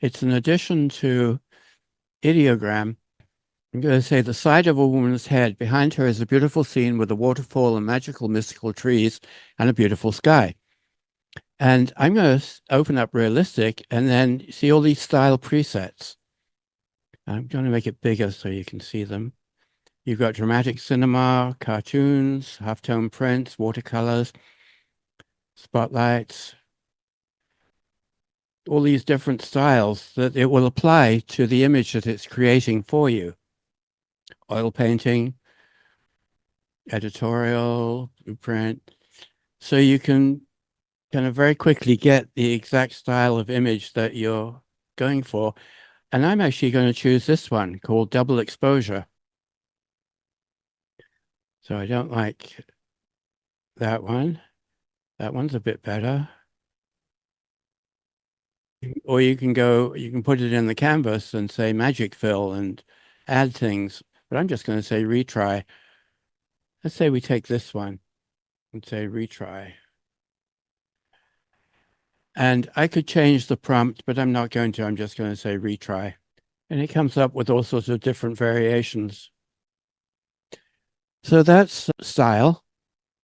It's an addition to ideogram. I'm going to say the side of a woman's head. Behind her is a beautiful scene with a waterfall and magical mystical trees and a beautiful sky. And I'm going to open up realistic and then see all these style presets. I'm going to make it bigger so you can see them. You've got dramatic cinema, cartoons, halftone prints, watercolors, spotlights, all these different styles that it will apply to the image that it's creating for you. Oil painting, editorial, blueprint. So you can kind of very quickly get the exact style of image that you're going for. And I'm actually going to choose this one called double exposure. So I don't like that one. That one's a bit better. Or you can put it in the canvas and say magic fill and add things. But I'm just going to say retry. Let's say we take this one and say retry. And I could change the prompt, but I'm not going to. I'm just going to say retry. And it comes up with all sorts of different variations. So that's style.